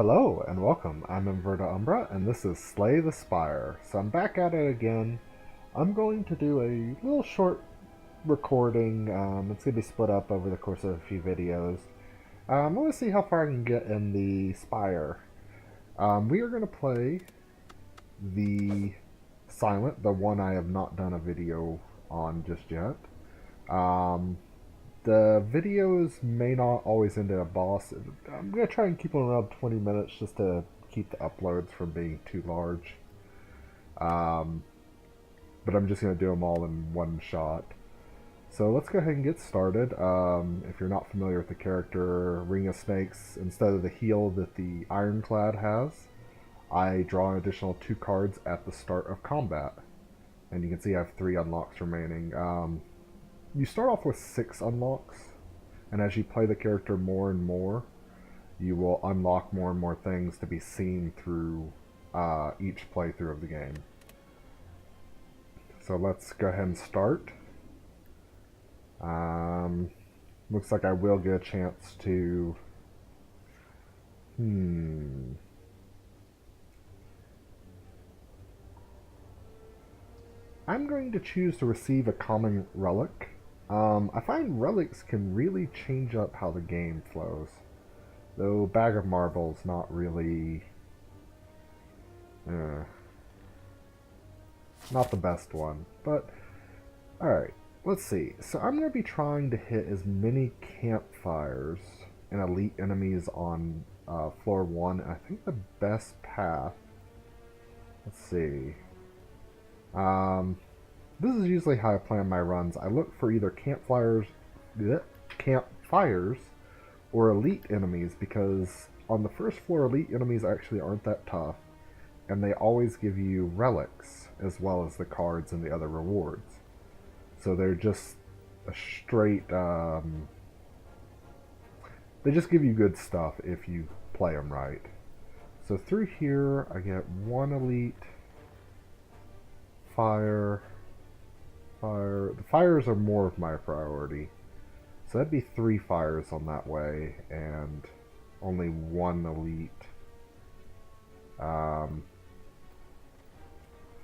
Hello and welcome. I'm Inverta Umbra and this is Slay the Spire. So I'm back at it again. I'm going to do a little short recording. It's going to be split up over the course of a few videos. I want to see how far I can get in the Spire. We are going to play the Silent, the one I have not done a video on just yet. The videos may not always end in a boss. I'm going to try and keep them around 20 minutes just to keep the uploads from being too large. But I'm just going to do them all in one shot. So let's go ahead and get started. If you're not familiar with the character, Ring of Snakes, instead of the heal that the Ironclad has, I draw an additional 2 cards at the start of combat. And you can see I have 3 unlocks remaining. You start off with 6 unlocks, and as you play the character more and more, you will unlock more and more things to be seen through each playthrough of the game. So let's go ahead and start. Looks like I will get a chance to... I'm going to choose to receive a common relic. I find relics can really change up how the game flows. Though Bag of Marbles not really... not the best one. But, alright, let's see. So I'm going to be trying to hit as many campfires and elite enemies on floor 1. I think the best path... Let's see... this is usually how I plan my runs. I look for either campfires or elite enemies, because on the first floor elite enemies actually aren't that tough, and they always give you relics as well as the cards and the other rewards. So they're just a straight they just give you good stuff if you play them right. So through here I get 1 elite fire. The fires are more of my priority. So that'd be 3 fires on that way, and only 1 elite.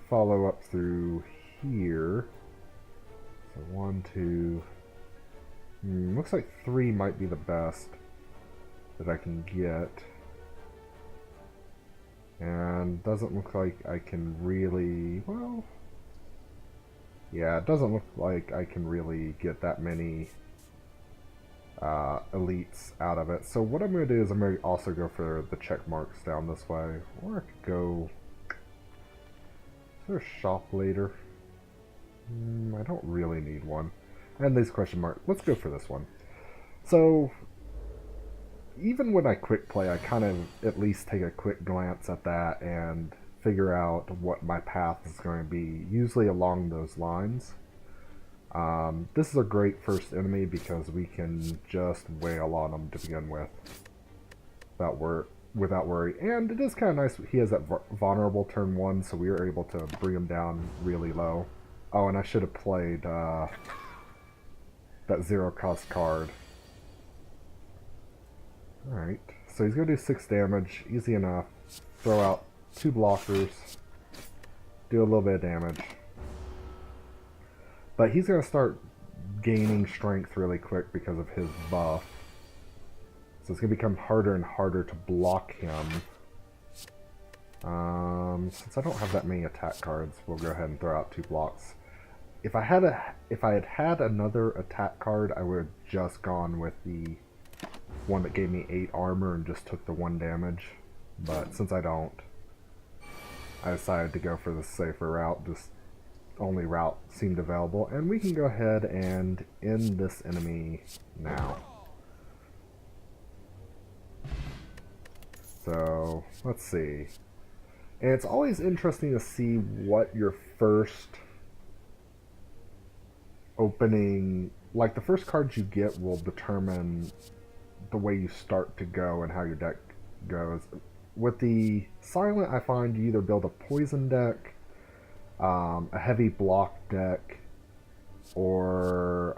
Follow up through here. So 1, 2... looks like 3 might be the best that I can get. And doesn't look like I can really... well... yeah, it doesn't look like I can really get that many elites out of it. So what I'm going to do is I'm going to also go for the check marks down this way. Or I could go... is there a shop later? I don't really need one. And these question marks. Let's go for this one. So, even when I quick play, I kind of at least take a quick glance at that and figure out what my path is going to be, usually along those lines. This is a great first enemy because we can just wail on him to begin with without worry. And it is kind of nice, he has that vulnerable turn 1, so we were able to bring him down really low. Oh, and I should have played that 0 cost card. Alright, so he's going to do 6 damage, easy enough. Throw out 2 blockers, do a little bit of damage. But he's going to start gaining strength really quick because of his buff. So it's going to become harder and harder to block him. Since I don't have that many attack cards, we'll go ahead and throw out 2 blocks. If I had had another attack card, I would have just gone with the one that gave me 8 armor and just took the 1 damage. But since I don't, I decided to go for the safer route. This only route seemed available, and we can go ahead and end this enemy now. So let's see. And it's always interesting to see what your first opening, like the first cards you get will determine the way you start to go and how your deck goes. With the Silent, I find you either build a poison deck, a heavy block deck, or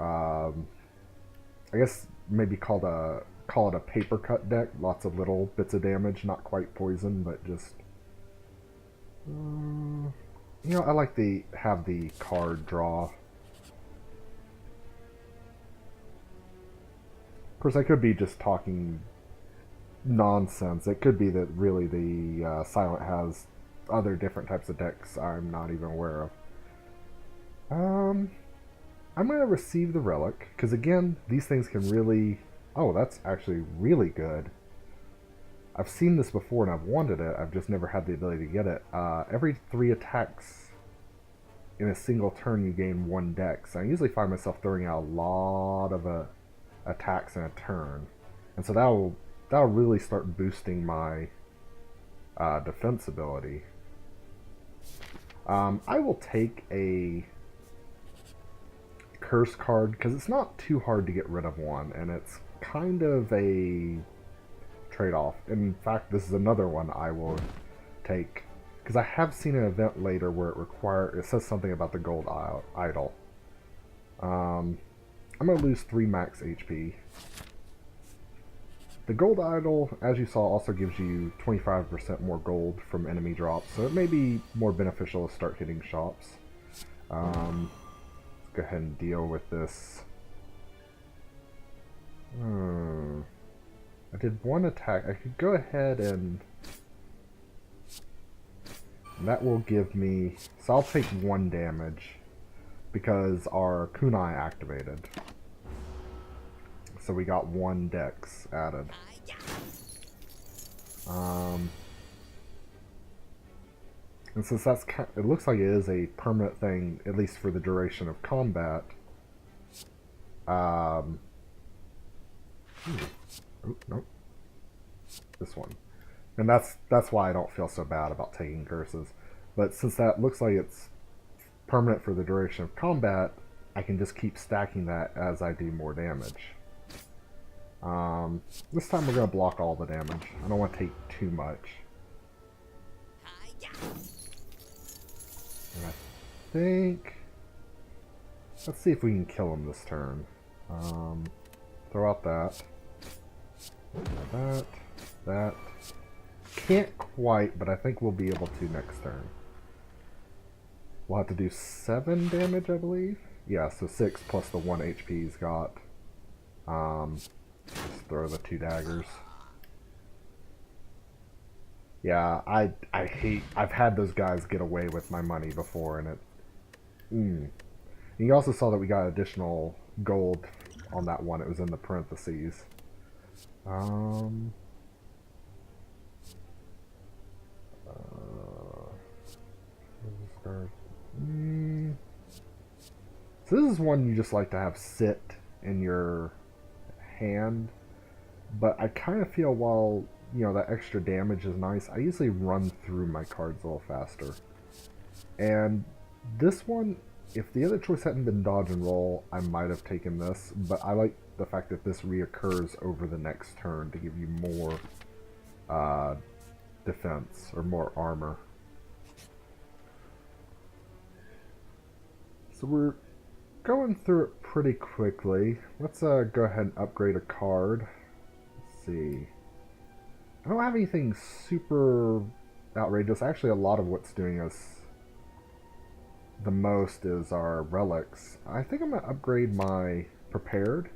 I guess maybe called a call it a paper cut deck. Lots of little bits of damage, not quite poison, but just... you know, I like to have the card draw. Of course, I could be just talking nonsense. It could be that really the Silent has other different types of decks I'm not even aware of. I'm going to receive the relic, because again, these things can really... Oh, that's actually really good. I've seen this before and I've wanted it, I've just never had the ability to get it. Every 3 attacks in a single turn you gain 1 dex. I usually find myself throwing out a lot of attacks in a turn. And so that'll really start boosting my defense ability. I will take a curse card because it's not too hard to get rid of one, and it's kind of a trade-off. In fact, this is another one I will take because I have seen an event later where it says something about the gold idol. I'm going to lose 3 max HP. The gold idol, as you saw, also gives you 25% more gold from enemy drops, so it may be more beneficial to start hitting shops. Let's go ahead and deal with this. I did 1 attack. I could go ahead and that will give me... So I'll take 1 damage because our kunai activated. So we got 1 dex added. And since that's it looks like it is a permanent thing, at least for the duration of combat. Nope. This one. And that's why I don't feel so bad about taking curses. But since that looks like it's permanent for the duration of combat, I can just keep stacking that as I do more damage. This time we're going to block all the damage. I don't want to take too much. And I think... Let's see if we can kill him this turn. Throw out that. That. Can't quite, but I think we'll be able to next turn. We'll have to do 7 damage, I believe. Yeah, so 6 plus the 1 HP he's got. Just throw the 2 daggers. Yeah, I hate... I've had those guys get away with my money before, and it... And you also saw that we got additional gold on that one. It was in the parentheses. So this is one you just like to have sit in your hand, but I kind of feel while, you know, that extra damage is nice, I usually run through my cards a little faster. And this one, if the other choice hadn't been dodge and roll, I might have taken this, but I like the fact that this reoccurs over the next turn to give you more defense or more armor. So we're going through it pretty quickly. Let's go ahead and upgrade a card. Let's see. I don't have anything super outrageous. Actually, a lot of what's doing us the most is our relics. I think I'm going to upgrade my prepared.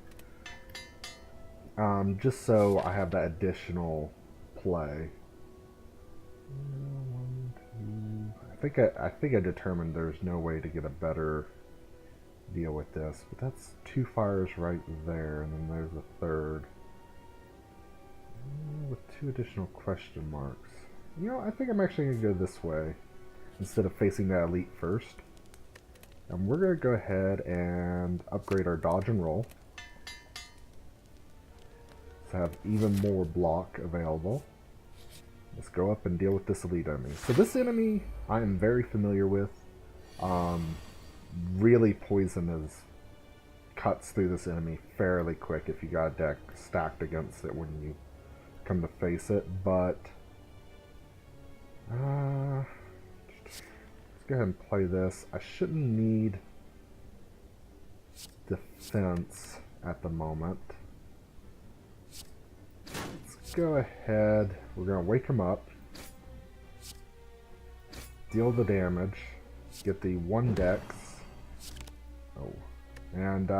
Just so I have that additional play. I think I determined there's no way to get a better deal with this, but that's 2 fires right there, and then there's a 3rd with 2 additional question marks. You know, I think I'm actually going to go this way instead of facing that elite first. And we're going to go ahead and upgrade our dodge and roll to have even more block available. Let's go up and deal with this elite enemy. So this enemy I am very familiar with. Really poison cuts through this enemy fairly quick if you got a deck stacked against it when you come to face it, but let's go ahead and play this. I shouldn't need defense at the moment. go ahead. We're going to wake him up. Deal the damage. Get the 1 dex. Oh. And,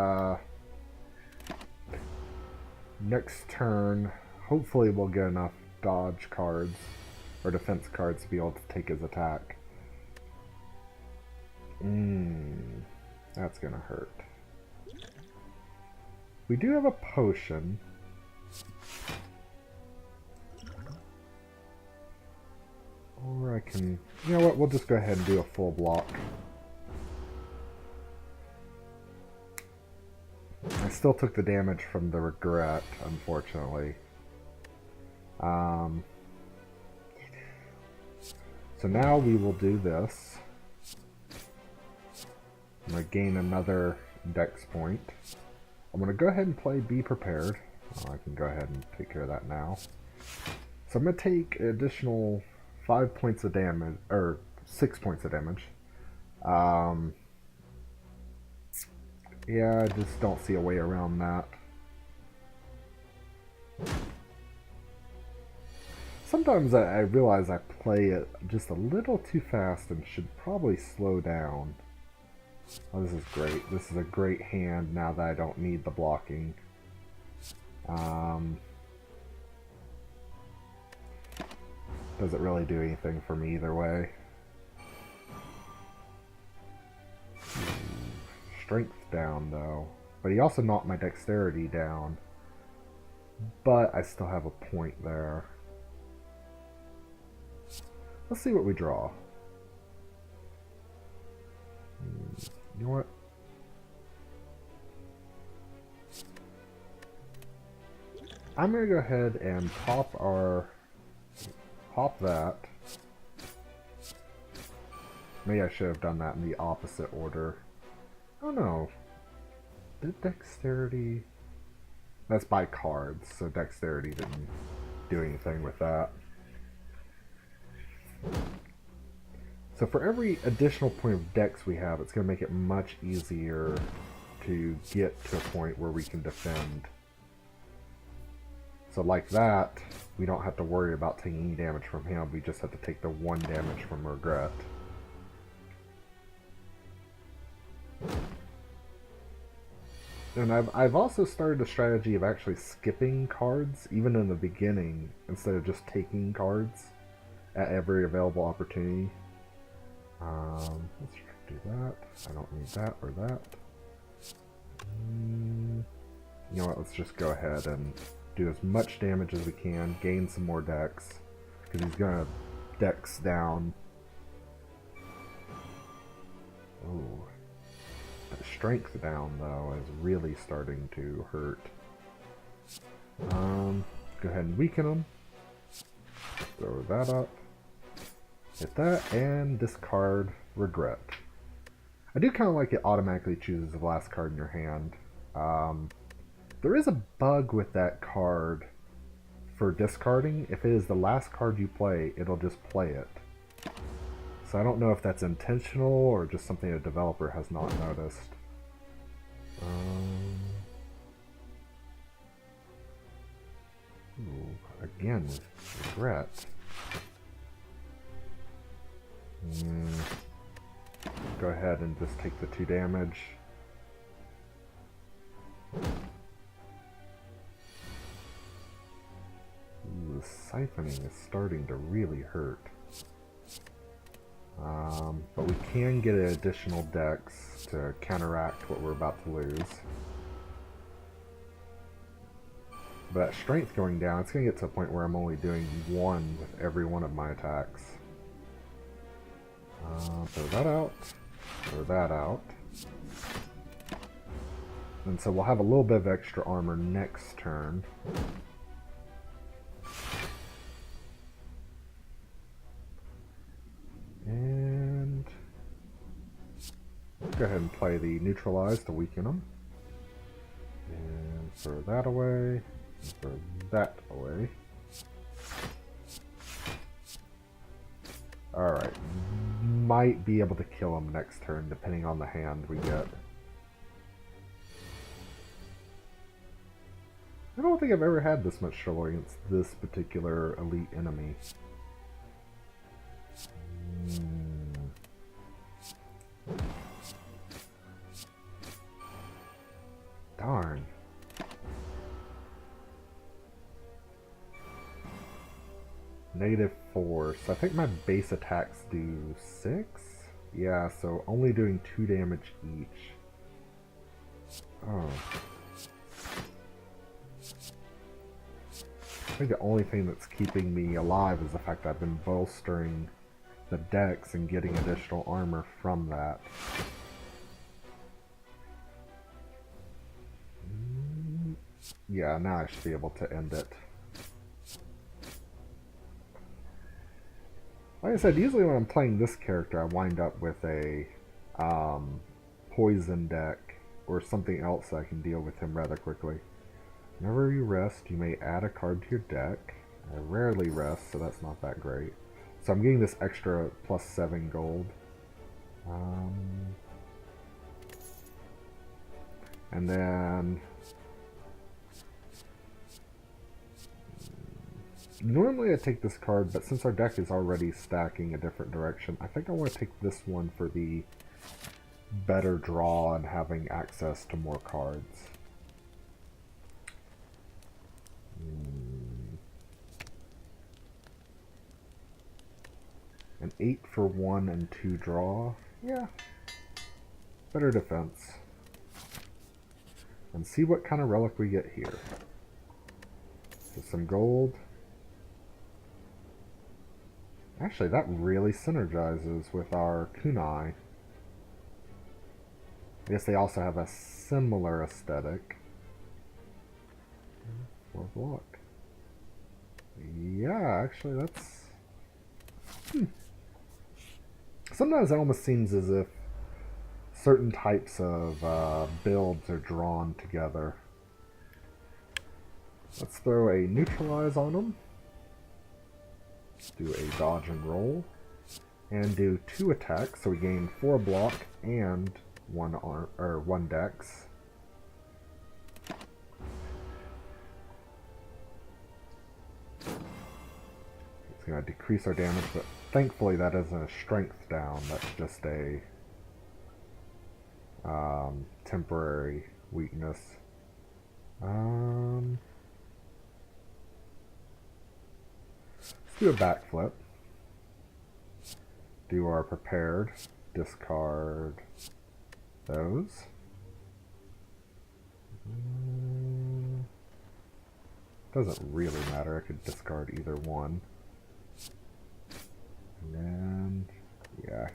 next turn, hopefully we'll get enough dodge cards, or defense cards to be able to take his attack. That's gonna hurt. We do have a potion. Or I can... You know what, we'll just go ahead and do a full block. I still took the damage from the regret, unfortunately. So now we will do this. I'm going to gain another dex point. I'm going to go ahead and play Be Prepared. I can go ahead and take care of that now. So I'm going to take an additional 5 points of damage, or 6 points of damage. Yeah, I just don't see a way around that. Sometimes I realize I play it just a little too fast and should probably slow down. Oh, this is great. This is a great hand now that I don't need the blocking. Doesn't really do anything for me either way. Strength down though. But he also knocked my dexterity down. But I still have a point there. Let's see what we draw. You know what? I'm gonna go ahead and pop that. Maybe I should have done that in the opposite order. Oh no. Did dexterity... That's by cards, so dexterity didn't do anything with that. So for every additional point of dex we have, it's going to make it much easier to get to a point where we can defend. So like that, we don't have to worry about taking any damage from him, we just have to take the 1 damage from regret. And I've also started a strategy of actually skipping cards, even in the beginning, instead of just taking cards at every available opportunity. Let's do that. I don't need that or that. You know what, let's just go ahead and do as much damage as we can, gain some more dex, because he's gonna dex down. Oh. The strength down, though, is really starting to hurt. Go ahead and weaken him. Throw that up. Hit that, and discard regret. I do kind of like it automatically chooses the last card in your hand. There is a bug with that card for discarding. If it is the last card you play, it'll just play it. So I don't know if that's intentional or just something a developer has not noticed. Again, regret. Go ahead and just take the 2 damage. Ooh, the siphoning is starting to really hurt. But we can get an additional dex to counteract what we're about to lose. But that strength going down, it's going to get to a point where I'm only doing 1 with every one of my attacks. Throw that out. Throw that out. And so we'll have a little bit of extra armor next turn. And go ahead and play the neutralize to weaken them. And throw that away. And throw that away. Alright. Might be able to kill him next turn, depending on the hand we get. I don't think I've ever had this much trouble against this particular elite enemy. Darn. -4. So I think my base attacks do 6? Yeah, so only doing 2 damage each. Oh. I think the only thing that's keeping me alive is the fact that I've been bolstering the decks and getting additional armor from that. Yeah, now I should be able to end it. Like I said, usually when I'm playing this character, I wind up with a poison deck or something else that I can deal with him rather quickly. Whenever you rest, you may add a card to your deck. I rarely rest, so that's not that great. So I'm getting this extra +7 gold. And then normally I take this card, but since our deck is already stacking a different direction, I think I want to take this one for the better draw and having access to more cards. An 8 for 1 and 2 draw. Yeah. Better defense. And see what kind of relic we get here. So some gold. Actually, that really synergizes with our kunai. I guess they also have a similar aesthetic. 4 block. Yeah, actually that's... Sometimes it almost seems as if certain types of builds are drawn together. Let's throw a neutralize on them. Do a dodge and roll. And do 2 attacks, so we gain 4 block and 1 dex. It's going to decrease our damage, but thankfully that isn't a strength down, that's just a temporary weakness. Let's do a backflip. Do our prepared, discard those. Doesn't really matter, I could discard either one. And then, yeah,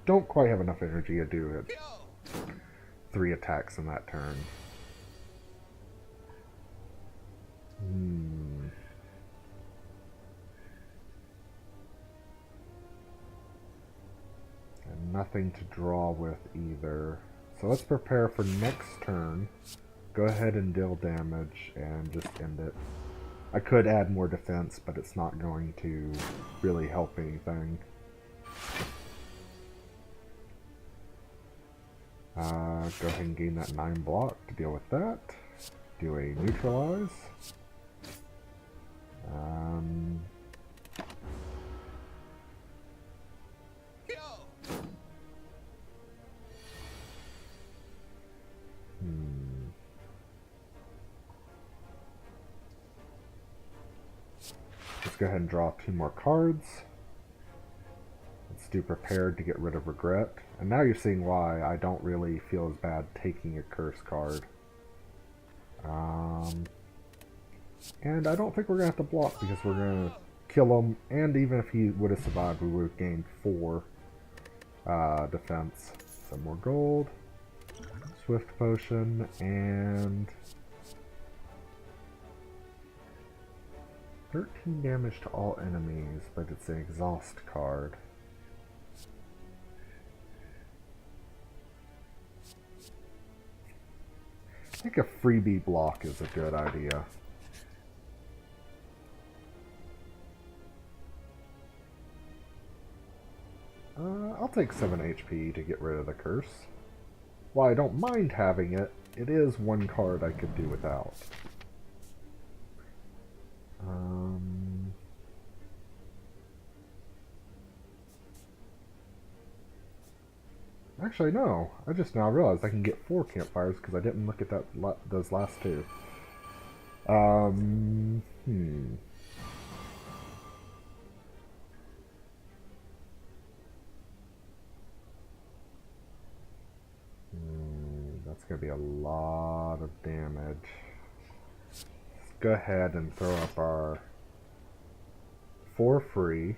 don't quite have enough energy to do it. 3 attacks in that turn. And nothing to draw with either. So let's prepare for next turn. Go ahead and deal damage and just end it. I could add more defense, but it's not going to really help anything. Go ahead and gain that 9 block to deal with that. Do a neutralize. Let's go ahead and draw 2 more cards. Let's do prepared to get rid of regret. And now you're seeing why I don't really feel as bad taking a curse card. And I don't think we're going to have to block because we're going to kill him. And even if he would have survived, we would have gained 4 defense. Some more gold. Swift potion. And 13 damage to all enemies, but it's an exhaust card. I think a freebie block is a good idea. I'll take 7 HP to get rid of the curse. while I don't mind having it, it is one card I could do without. Actually, no. I just now realized I can get 4 campfires because I didn't look at those last 2. That's going to be a lot of damage. Let's go ahead and throw up our 4 free.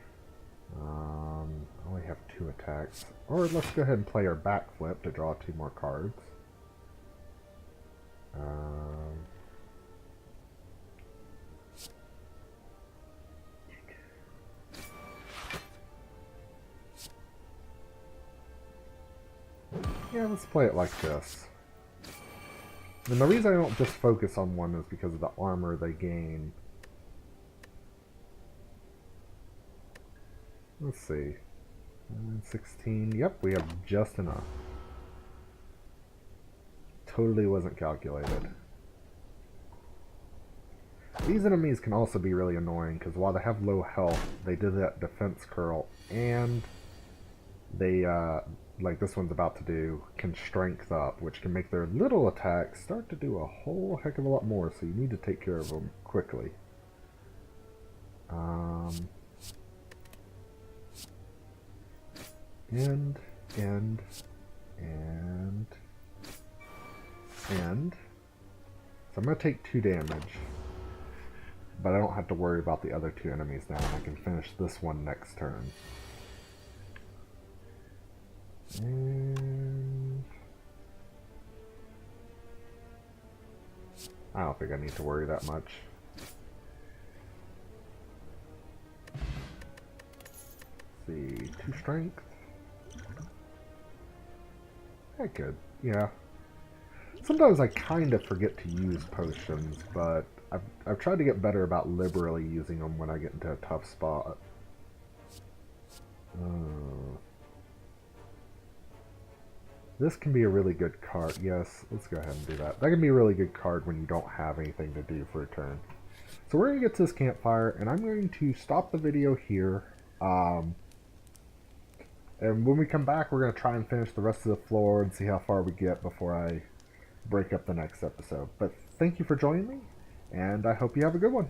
I only have 2 attacks. Or let's go ahead and play our backflip to draw 2 more cards. Yeah, let's play it like this. And the reason I don't just focus on one is because of the armor they gain. Let's see. 16. Yep, we have just enough. Totally wasn't calculated. These enemies can also be really annoying because while they have low health, they do that defense curl, and they, like this one's about to do, can strength up, which can make their little attacks start to do a whole heck of a lot more, so you need to take care of them quickly. And. So I'm going to take 2 damage. But I don't have to worry about the other 2 enemies now, and I can finish this one next turn. And I don't think I need to worry that much. Let's see, 2 strength. I could, yeah. Sometimes I kind of forget to use potions, but I've tried to get better about liberally using them when I get into a tough spot. This can be a really good card. Yes, let's go ahead and do that. That can be a really good card when you don't have anything to do for a turn. So we're going to get to this campfire, and I'm going to stop the video here. And when we come back, we're going to try and finish the rest of the floor and see how far we get before I break up the next episode. But thank you for joining me, and I hope you have a good one.